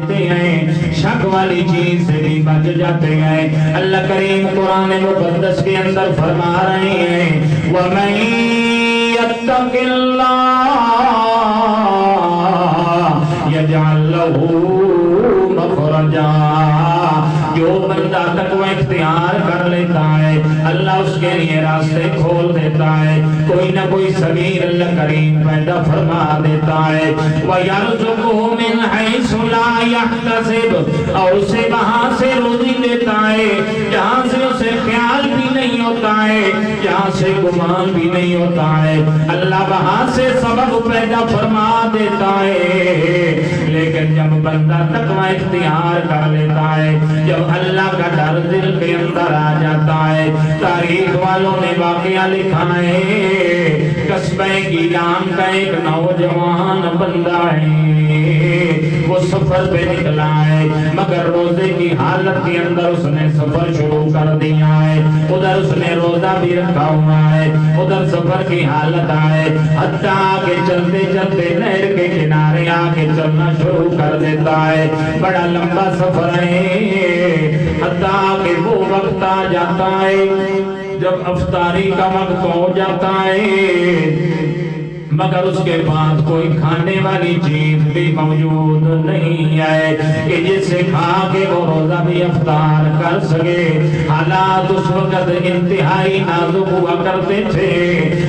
ہیں، شک والی چیز سے بھی بچ جاتے ہیں۔ اللہ کریم قرآن مقدس کے اندر فرما رہے ہیں وَمَن يَتَّقِ اللَّهَ يَجْعَل لَّهُ مَخْرَجًا، جو بندہ تقوی اختیار کر لیتا ہے اللہ اس کے لیے راستے کھول دیتا ہے، کوئی نہ کوئی سبیل اللہ کریم پیدا فرما دیتا ہے۔ وَيَرْزُقُهُ مِنْ حَيْثُ لَا يَحْتَسِبُ، اور اسے وہاں سے روزی دیتا ہے جہاں سے اسے خیال بھی نہیں ہوتا ہے، جہاں سے گمان بھی نہیں ہوتا ہے، اللہ وہاں سے سبب پیدا فرما دیتا ہے۔ لیکن جب بندہ تقوی اختیار کر لیتا ہے، جب اللہ کا ڈر دل کے اندر آ جاتا ہے، تاریخ والوں نے واقعہ لکھا ہے قصبہ گیلان کا ایک نوجوان بندہ ہے، وہ سفر پہ نکلا ہے مگر روزے کی حالت کے اندر اس نے سفر شروع کر دیا ہے، ادھر اس نے روزہ بھی رکھا ہوا ہے، ادھر سفر کی حالت آئے، حتیٰ کہ چلتے چلتے نہر کے کنارے آ کے چلنا شروع کر دیتا ہے، بڑا لمبا سفر ہے، حتیٰ کہ وہ وقت آ جاتا ہے جب افطاری کا وقت ہو جاتا ہے، مگر اس کے پاس کوئی کھانے والی چیز بھی موجود نہیں ہے کہ جس سے کھا کے وہ روزہ بھی افطار کر سکے۔ حالات اس وقت انتہائی نازک ہوا کرتے تھے،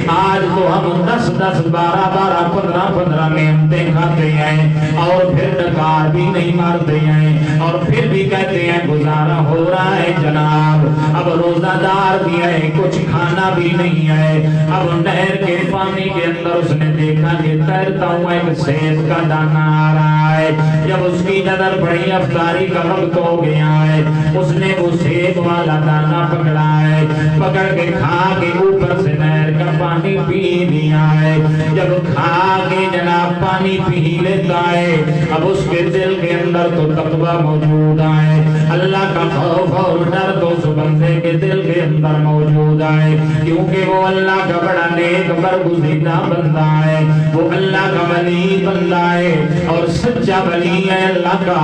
آج تو ہم 10-10 12-12 15-15 منٹیں کھاتے ہیں اور پھر ڈکار بھی نہیں مارتے ہیں اور پھر بھی کہتے ہیں گزارا ہو رہا ہے جناب، اب روزہ دار بھی ہے کچھ کھانا بھی نہیں ہے۔ اب نہر کے پانی کے اندر اس نے دیکھا کہ تیرتا ہوا ایک سیب کا دانہ آ رہا ہے، جب اس کی نظر پڑی افطاری کا وقت ہو گیا ہے، اس نے وہ سیب والا دانہ پکڑا ہے، پکڑ کے کھا کے اوپر سے نہر کا پانی پی لیا ہے۔ جب کھا کے جناب پانی پی لیتا ہے، اب اس کے دل کے اندر تو تقویٰ موجود ہے، اللہ کا خوف اور ڈر تو اس بندے کے دل کے اندر موجود ہے، کیونکہ وہ اللہ کا بڑا نیک برگزیدہ بندہ ہے، وہ اللہ کا ولی بندہ ہے اور سچا ولی ہے اللہ کا۔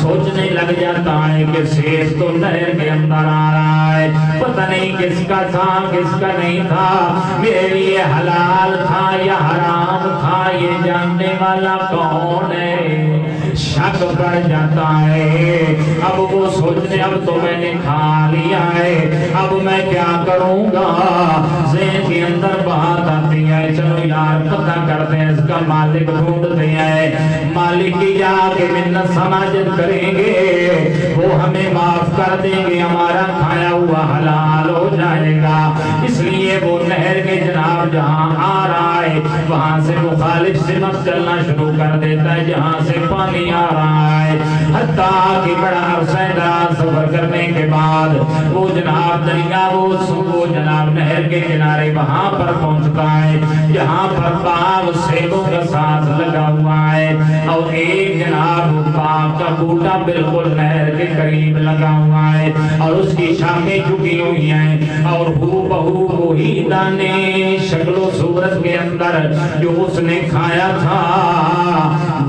سوچنے لگ جاتا ہے کہ سیب تو نہر کے اندر آ رہا ہے، پتہ نہیں کس کا تھا کس کا نہیں تھا، میرے لیے حلال تھا یا حرام تھا یہ جاننے والا کون ہے؟ شک پڑ جاتا ہے، اب وہ سوچنے اب تو میں نے کھا لیا ہے اب میں کیا کروں گا، ذہن کے اندر بات آتی ہے چلو یار پتہ کرتے ہیں اس کا مالک ڈھونڈتے ہیں، مالک کی جا کے منت سماجت کریں گے، وہ ہمیں معاف کر دیں گے، ہمارا کھایا ہوا حلال ہو جائے گا۔ اس لیے وہ نہر کے جناب جہاں آ رہا ہے وہاں سے مخالف سمت چلنا شروع کر دیتا ہے جہاں سے پانی آ رہا ہے، حتیٰ کہ بڑا عرصہ دراز سفر کرنے کے بعد وہ جناب دریا وہ جناب نہر کے کنارے وہاں پر پہنچتا ہے جہاں پر باغ سیبوں کا ساتھ لگا ہوا ہے اور ایک جناب باغ کا بوٹا بالکل نہر کے قریب لگا ہوا ہے اور اس کی شاخیں جھکی ہوئی ہیں اور ہو بہو وہی دانے شکل و صورت کے اندر جو اس نے کھایا تھا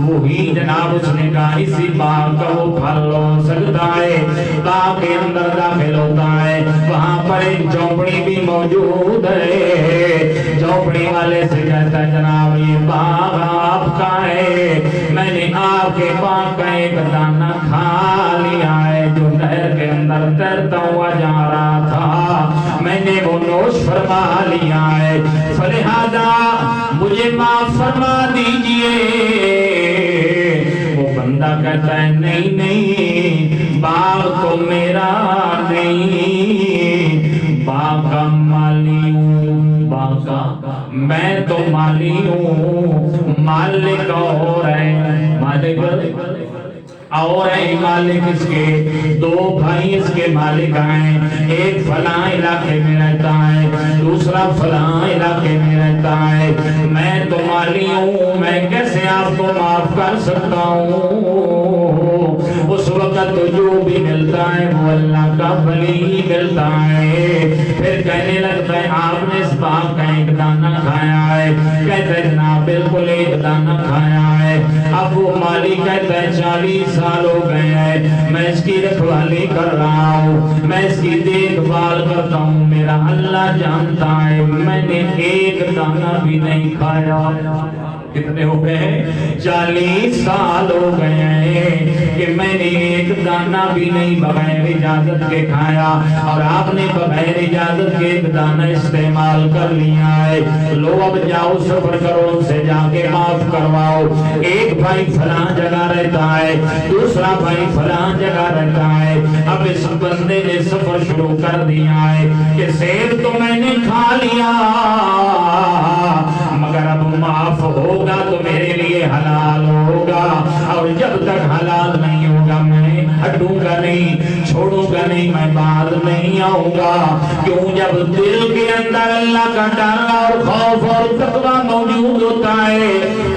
وہی جناب اس نے کہا اسی باغ کا وہ پھل ہو سکتا ہے۔ باغ کے اندر داخل ہوتا ہے، وہاں پر ایک جھونپڑی بھی موجود ہے، جھونپڑی والے سے کہتا ہے جناب یہ باغ آپ کا ہے، میں نے آپ کے باغ کا ایک دانہ کھا لیا ہے جو نہر کے اندر تیرتا ہوا جا رہا تھا، میں نے وہ نوش فرما لیا ہے، فلہذا مجھے معاف فرما دیجئے۔ وہ بندہ کہتا ہے نہیں نہیں باغ تو میرا نہیں، باغ کا مالی ہوں، باغ کا میں تو مالی ہوں، مالک اور ہے، مالک اور ہے مالک اس کے دو بھائی اس کے مالک ہیں، ایک فلاں علاقے میں رہتا ہے دوسرا فلاں علاقے میں رہتا ہے، میں تو مالی ہوں میں کیسے آپ کو معاف کر سکتا ہوں۔ اس وقت تو جو بھی ملتا ہے وہ اللہ کا ولی ہی ملتا ہے۔ پھر کہنے لگتا ہے آپ نے اس باغ کا ایک دانہ کھایا ہے، کہتے ہیں جناب بالکل ایک دانہ کھایا ہے، اب وہ مالی کہتا ہے 40 سال ہو گئے ہیں میں اس کی رکھوالی کر رہا ہوں، میں اس کی دیکھ بھال کرتا ہوں، میرا اللہ جانتا ہے میں نے ایک دانہ بھی نہیں کھایا۔ کتنے ہو گئے ہیں؟ 40 سال ہو گئے ہیں کہ میں نے ایک دانہ بھی نہیں بغیر اجازت کے کھایا، اور آپ نے بغیر اجازت کے ایک دانہ استعمال کر لیا ہے۔ لو اب جاؤ سفر کرو، ان سے جا کے معاف کرواؤ۔ ایک بھائی فلاں جگہ رہتا ہے، دوسرا بھائی فلاں جگہ رہتا ہے۔ اب اس بندے نے سفر شروع کر دیا ہے کہ سیب تو میں نے کھا لیا مگر اب معاف ہوگا تو میرے لیے حلال ہوگا، اور جب تک حلال نہیں ہوگا میں ہٹوں گا نہیں، چھوڑوں گا نہیں، میں بعد نہیں آؤں گا۔ کیوں؟ جب دل کے اندر اللہ کا ڈر اور خوف اور تقویٰ موجود ہوتا ہے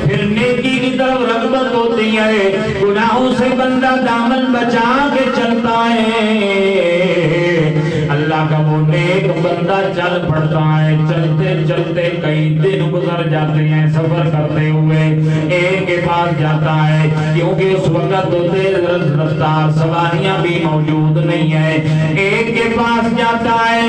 پھر نیکی کی طرف رغبت ہوتی ہے، گناہوں سے بندہ دامن بچا کے چلتا ہے۔ اللہ کا وہ نیک بندہ چل پڑتا ہے، چلتے چلتے کئی دن گزر جاتے ہیں سفر کرتے ہوئے، ایک کے پاس جاتا ہے کیونکہ اس وقت تو تیز رفتار سواریاں بھی موجود نہیں ہیں، ایک کے پاس جاتا ہے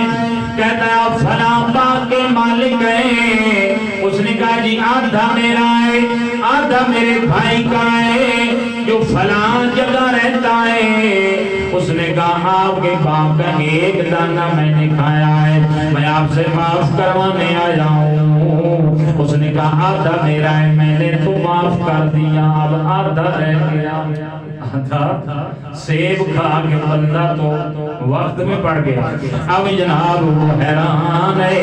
کہتا ہے آپ فلاں باغ کے مالک ہیں؟ اس نے کہا جی آدھا میرا ہے، آدھا میرے بھائی کا ہے جو فلاں جگہ رہتا ہے۔ اس نے کہا آپ کے باپ کا ایک دانہ میں نے کھایا ہے، میں آپ سے معاف کروانے آیا ہوں۔ اس نے کہا آدھا میرا ہے، میں نے تو معاف کر دیا، اب آدھا رہ گیا۔ آدھا سیب کھا کے بندہ تو وقت میں پڑ گیا۔ اب جناب وہ حیران ہے،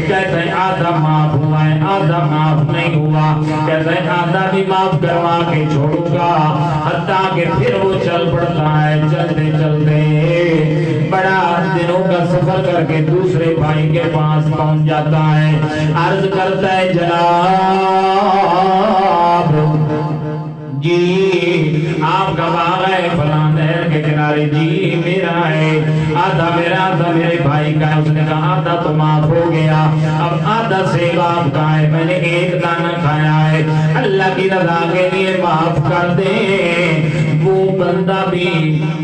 کہتے ہیں آدھا معاف ہوا ہے، آدھا معاف نہیں ہوا، کہتے ہیں آدھا بھی معاف کروا کے چھوڑوں گا، حتیٰ کہ پھر وہ چل پڑتا ہے، چلتے چلتے بڑا دنوں کا سفر کر کے دوسرے بھائی کے پاس پہنچ جاتا ہے، عرض کرتا ہے جناب جی آپ کا باغ ہے فلاں نہر کے کنارے؟ جی میرا ہے، آدھا میرا آدھا میرے بھائی کا ہے۔ اس نے کہا آدھا تو معاف ہو گیا، اب آدھا سیب آپ کا ہے، میں نے ایک دانہ کھایا ہے، اللہ کی رضا کے لیے معاف کر دیں۔ وہ بندہ بھی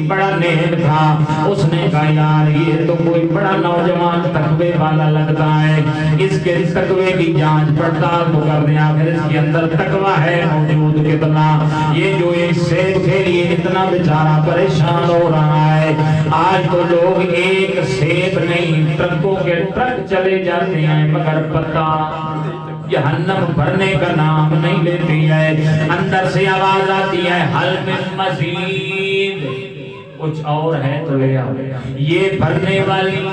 بڑا نیک تھا، اس نے کہا یار یہ تو کوئی بڑا نوجوان تقوی والا لگتا ہے، اس کے تقوی کی جانچ پڑتال تو کر دیں آخر اس کے اندر تقوی ہے موجود کتنا۔ یہ جو ایک سیب کے لیے اتنا بیچارہ پریشان ہو رہا ہے، آج تو لوگ ایک سیب نہیں ٹرکوں کے ٹرک چلے جاتے ہیں مگر پتہ جہنم بھرنے کا نام نہیں لیتی ہے۔ اندر سے آواز آتی ہے حل من مزید، کچھ اور ہے تو لے آؤ۔ یہ بھرنے والی،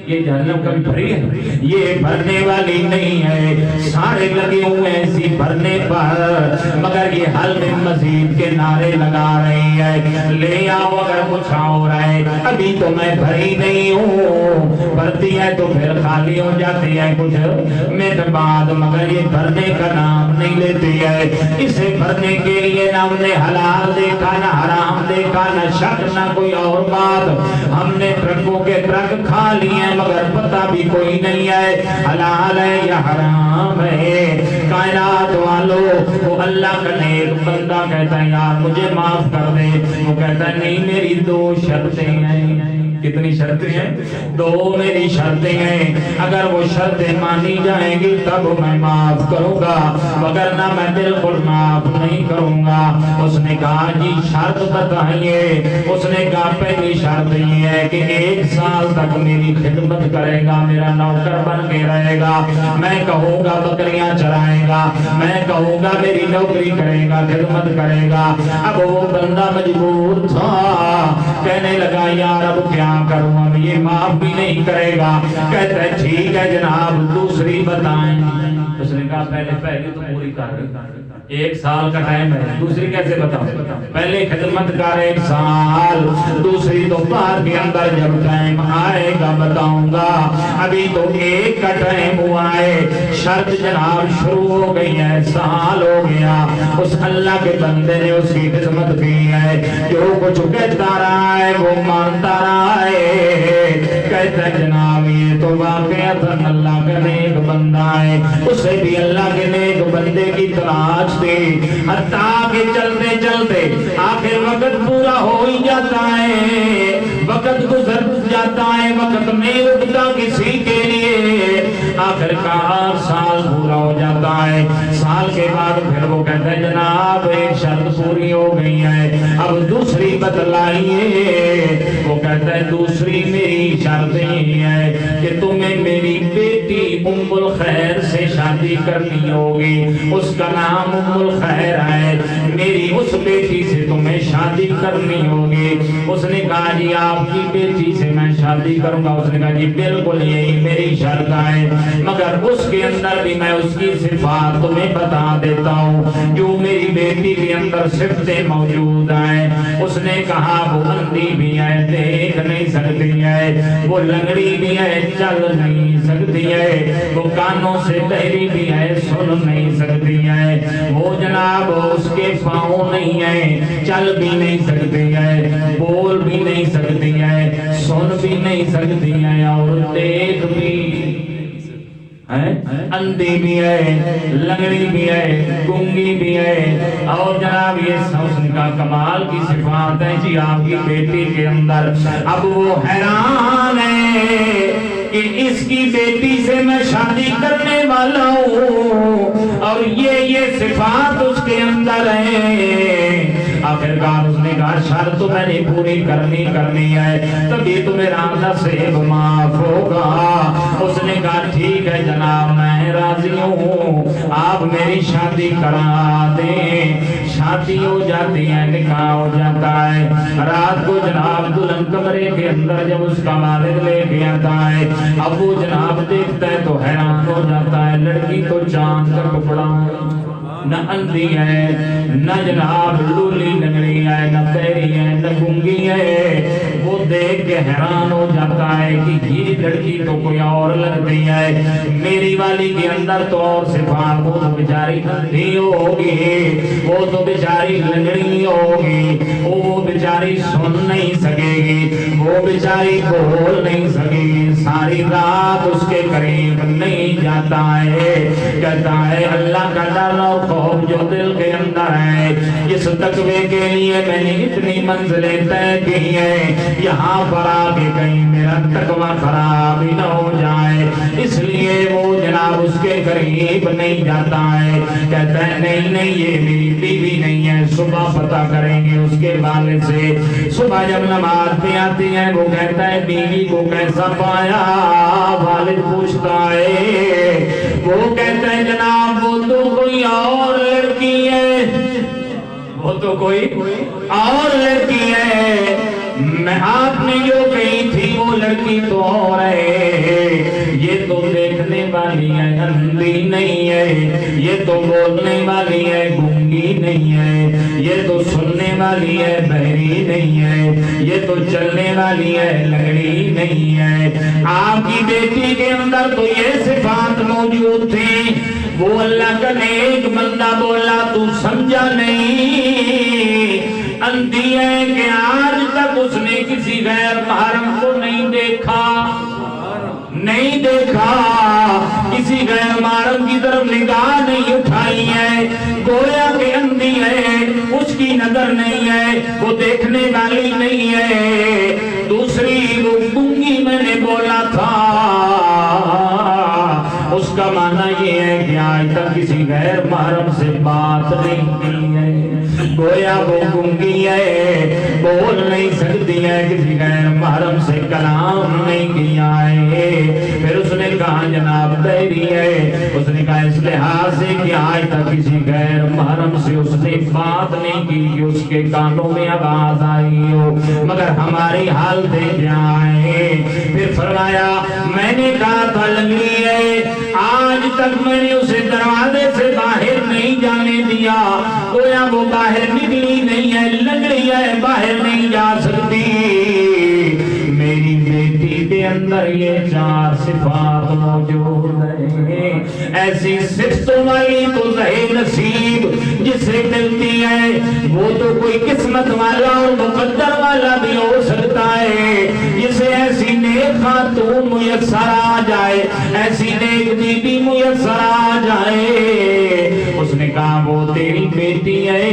یہ جہنم کبھی بھری ہے؟ یہ بھرنے والی نہیں ہے، سارے لگے ہوئے ایسی بھرنے پر، مگر یہ حل من مزید کے نعرے لگا رہی ہے، لے آؤ اگر کچھ اور ہے، ابھی تو میں بھری نہیں ہوں۔ بھرتی ہے تو پھر خالی ہو جاتی ہے کچھ منٹ بعد، مگر یہ بھرنے کا نام نہیں لیتی ہے۔ اسے بھرنے کے لیے نہ ہم نے حلال دیکھا، نہ حرام دیکھا، نہ شک، نہ کوئی اور بات، ہم نے ٹرکوں کے ٹرک کھا لیے مگر پتہ بھی کوئی نہیں ہے حلال ہے یا حرام ہے۔ کائنات والو، وہ اللہ کا نیک بندہ کہتا ہے یار مجھے معاف کر دے، وہ کہتا ہے نہیں میری دو شرطیں ہیں۔ کتنی شرطیں ہیں؟ دو میری شرطیں ہیں، اگر وہ شرطیں مانی جائیں گی تب میں معاف کروں گا، وگرنہ میں بالکل معاف نہیں کروں گا۔ اس نے کہا جی شرط بتائیے۔ اس نے کہا پہلی شرط یہ ہے کہ 1 سال تک میری خدمت کرے گا، میرا نوکر بن کے رہے گا، میں کہوں گا بکریاں چرائے گا، میں کہوں گا میری نوکری کرے گا، خدمت کرے گا۔ اب وہ بندہ مجبور تھا، کہنے لگا یار اب کیا کروں، اب یہ معاف بھی نہیں کرے گا۔ کہتا ہے ٹھیک ہے جناب دوسری بتائیں۔ اس نے کہا پہلے تو پوری کر، 1 سال کا ٹائم ہے، دوسری کیسے بتاؤں؟ پہلے خدمت کر 1 سال، دوسری تو بعد کے اندر جب ٹائم آئے گا بتاؤں گا، ابھی تو 1 کا ٹائم ہوا ہے۔ شرط جناب شروع ہو گئی ہے، سال ہو گیا، اس اللہ کے بندے نے اس کی خدمت کی ہے، جو کچھ کہتا رہا ہے وہ مانتا رہا ہے۔ کہتا ہے جناب یہ تو واقعات اللہ کا نیک بندہ ہے، اسے بھی اللہ کے نیک بندے کی تلاش سکتے، حتیٰ کہ چلتے چلتے آخر وقت پورا ہو ہی جاتا ہے، وقت گزر جاتا ہے، وقت نہیں رکتا کسی کے لیے، آخر کار سال پورا ہو جاتا ہے، سال کے بعد پھر وہ کہتا ہے جناب ایک شرط پوری ہو گئی ہے، اب دوسری بتلائیے۔ وہ کہتا ہے دوسری میری شرط یہ ہے کہ تمہیں میری بیٹی ام الخیر سے شادی کرنی ہوگی، اس کا نام ام الخیر ہے، میری اس بیٹی سے تمہیں شادی کرنی ہوگی۔ اس نے کہا جی آپ کی بیٹی سے میں شادی کروں گا، اس نے کہا جی بالکل یہی میری شرط ہے، مگر اس کے اندر بھی میں اس کی صفات تمہیں بتا دیتا ہوں جو میری بیٹی کے اندر صفتیں موجود ہیں۔ اس نے کہا وہ اندھی بھی ہے، دیکھ نہیں سکتی ہے، وہ لنگڑی بھی ہے، چل نہیں سکتی ہے، وہ کانوں سے بہری بھی ہے، سن نہیں سکتی ہے، وہ جناب اس کے پاؤں نہیں ہے، چل بھی نہیں سکتی ہے، بول بھی نہیں سکتی ہے، سن بھی نہیں سکتی ہے، اور دیکھ بھی اندھی بھی ہے، لنگڑی بھی ہے، گونگی بھی ہے، اور جناب یہ سب کا کمال کی صفات ہے جی آپ کی بیٹی کے اندر۔ اب وہ حیران ہے کہ اس کی بیٹی سے میں شادی کرنے والا ہوں اور یہ صفات اس کے اندر ہیں۔ آخرکار اس نے کہا شرط تو میں نے پوری کرنی ہے، تبھی تو میرا نصیب معاف ہوگا۔ اس نے کہا ٹھیک ہے جناب میں راضی ہوں، آپ میری شادی کرا دیں۔ شادی ہو جاتی ہے، نکاح ہو جاتا ہے۔ رات کو جناب دلہن کمرے کے اندر جب اس کا والد لے کے آتا ہے، اب وہ جناب دیکھتا ہے تو حیران ہو جاتا ہے، لڑکی تو چاند کا ٹکڑا، نہ اندھی ہے، نہ جناب لولی لنگڑی ہے، نہ بہری ہے، نہ گونگی ہے۔ وہ دیکھ کے حیران ہو جاتا ہے کہ یہ لڑکی تو کوئی اور لگتی ہے، میری والی کے اندر تو اور صفات، وہ تو بیچاری اندھی ہوگی، وہ تو بیچاری لنگڑی ہوگی، وہ بیچاری سن نہیں سکے گی، وہ بیچاری بول نہیں سکے گی، ساری رات اس کے قریب نہیں جاتا ہے۔ کہتا ہے اللہ کا ڈر اور خوف جو دل کے اندر ہے، اس تقوی کے لیے میں نے اتنی منزلیں طے کی ہیں، یہاں پر آگے کہیں میرا تقوی خراب ہی نہ ہو جائے، اس لیے وہ جناب اس کے قریب نہیں جاتا ہے۔ کہتا ہے نہیں یہ میری بیوی نہیں ہے، صبح پتہ کریں گے اس کے والد سے۔ صبح جب نماز پہ آتی ہے وہ کہتا ہے بیوی کو کیسا پایا؟ والد پوچھتا ہے، وہ کہتا ہے جناب وہ تو کوئی اور لڑکی ہے، وہ تو کوئی اور لڑکی ہے، میں آپ نے جو کہی تھی وہ لڑکی تو اور ہے، یہ تو دیکھنے والی ہے اندھی نہیں ہے، یہ تو بولنے والی ہے گونگی نہیں ہے، یہ تو سننے والی ہے بہری نہیں ہے، یہ تو چلنے والی ہے لنگڑی نہیں ہے۔ آپ کی بیٹی کے اندر تو یہ صفات موجود تھی، وہ اللہ کا نیک بندہ بولا تو سمجھا نہیں، اندھی ہے کہ آج تک اس نے کسی غیر محرم کو نہیں دیکھا، کسی غیر محرم کی طرف نگاہ نہیں اٹھائی ہے، گویا کہ اندھی ہے، اس کی نظر نہیں ہے، وہ دیکھنے والی نہیں ہے۔ دوسری وہ گونگی میں نے بولا تھا، اس کا معنی یہ ہے کہ آج تک کسی غیر محرم سے بات نہیں کی ہے، گویا وہ گونگی ہے، بول نہیں سکتی ہے، کسی غیر محرم سے کلام نہیں کیا ہے۔ پھر اس نے کہا جناب بہری ہے، اس نے کہا اس لحاظ سے کہ آج تک کسی غیر محرم سے اس نے بات نہیں کی کہ اس کے کانوں میں آواز آئی ہو، مگر ہماری حالتیں کیا ہیں۔ پھر فرمایا میں نے کہا تھا لنگڑی ہے، آج تک میں نے اسے دروازے سے باہر نہیں جانے دیا، گویا وہ باہر نکلی نہیں ہے، لنگڑی ہے، باہر نہیں جا سکتی۔ میری بیٹی کے اندر یہ چار صفات موجود ہیں، ایسی صفتوں والی تو رہے نصیب جسے ملتی ہے، وہ تو کوئی قسمت والا اور مقدر والا بھی ہو سکتا ہے، جسے ایسی نیک خاتون میسر آ جائے، ایسی نیک بیٹی میسر آ جائے۔ اس نے کہا وہ تیری بیٹی ہے،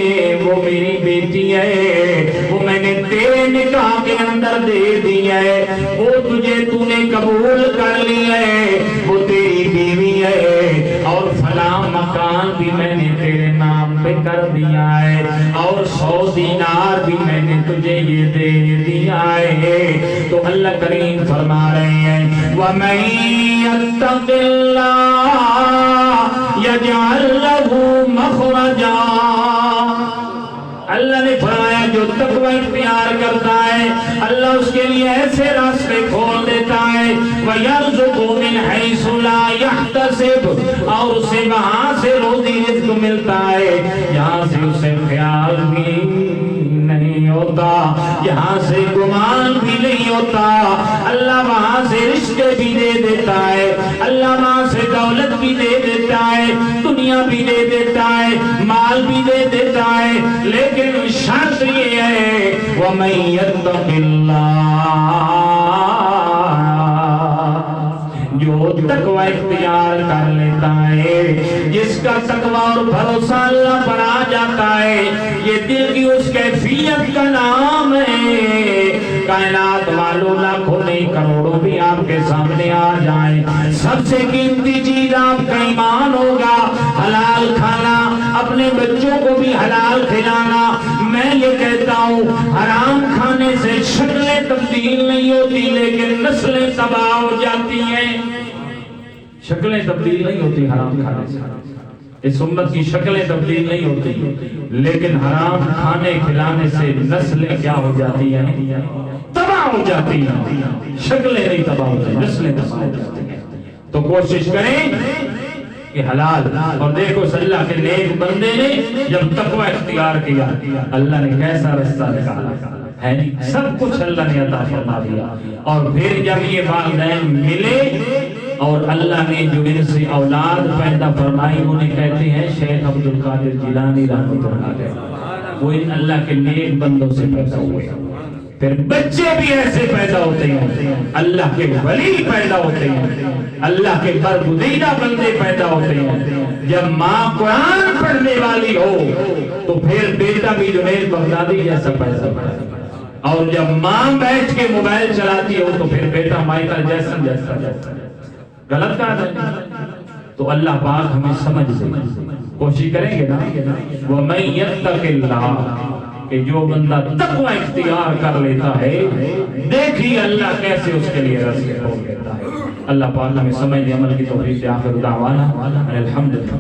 وہ میری بیٹی ہے، وہ میں نے تیرے نکاح کے اندر دے دی ہے، وہ تو نے قبول کر لی ہے، وہ تیری بیوی ہے، اور فلاں مکان بھی میں نے تیرے نام پہ کر دیا ہے، اور 100 دینار بھی میں نے تجھے یہ دے دیا ہے۔ تو اللہ کریم فرما رہے ہیں وَمَن يَتَّقِ اللَّهَ يَجْعَل لَّهُ مَخْرَجًا۔ اللہ نے فرمایا جو تقوی اختیار کرتا ہے اللہ اس کے لیے ایسے راستے کھول دیتا ہے، وَيَرْزُقُهُ مِنْ حَيْثُ لَا يَحْتَسِبُ، اور اسے وہاں سے روزی رزق ملتا ہے جہاں سے اسے خیال بھی نہیں ہوتا، جہاں سے گمان بھی نہیں ہوتا۔ اللہ وہاں سے رشتے بھی دے دیتا ہے، اللہ وہاں سے دولت بھی دے دیتا ہے، دنیا بھی دے دیتا ہے، مال بھی دے دیتا ہے، لیکن شرط یہ ہے وَمَن يَتَّقِ اللَّهَ، جو تقوی اختیار کر لیتا ہے، جس کا تقوی اور بھروسہ اللہ پر آ جاتا ہے، یہ دل کی اس کیفیت کا نام ہے۔ کائنات والوں لاکھوں نہیں کروڑوں بھی آپ کے سامنے آ جائیں، سب سے قیمتی چیز آپ کا ایمان ہوگا، حلال کھانا، اپنے بچوں کو بھی حلال کھلانا۔ میں یہ کہتا ہوں حرام کھانے سے شکلیں تبدیل نہیں ہوتی لیکن نسلیں تباہ ہو جاتی ہیں۔ شکلیں تبدیل نہیں ہوتی حرام کھانے سے، اس امت کی شکلیں تبدیل نہیں ہوتی لیکن حرام کھانے کھلانے سے نسلیں کیا ہو جاتی ہیں؟ تباہ ہو جاتی ہیں۔ شکلیں نہیں تباہ ہوتی، نسلیں تباہ ہو جاتی ہیں۔ تو کوشش کریں کہ حلال، اور دیکھو اللہ کے نیک بندے نے جب تقوی اختیار کیا اللہ نے کیسا رستہ نکالا ہے، سب کچھ اللہ نے عطا فرما دیا۔ اور پھر جب یہ والدین ملے اور اللہ نے جو ان سے اولاد پیدا فرمائی، انہیں کہتے ہیں شیخ عبد القادر جیلانی رحمۃ اللہ علیہ، وہ ان اللہ کے نیک بندوں سے پیدا ہوئے۔ پھر بچے بھی ایسے پیدا ہوتے ہیں، اللہ کے ولی پیدا ہوتے ہیں، اللہ کے برگزیدہ بندے پیدا ہوتے ہیں۔ جب ماں قرآن پڑھنے والی ہو تو پھر بیٹا بھی جنید بغدادی جیسا پیدا ہوتا ہے، اور جب ماں بیٹھ کے موبائل چلاتی ہو تو پھر بیٹا مائیکل جیکسن جیسا۔ غلط کہا ہے تو اللہ پاک ہمیں سمجھ دے، کوشش کریں گے نا وَمَن يَتَّقِ اللَّهَ، کہ جو بندہ تقوی اختیار کر لیتا ہے دیکھیے اللہ کیسے اس کے لیے راستے کھول دیتا ہے۔ اللہ پاک ہمیں سمجھ عمل کی توفیق دے۔ آخر دعوانا الحمدللہ۔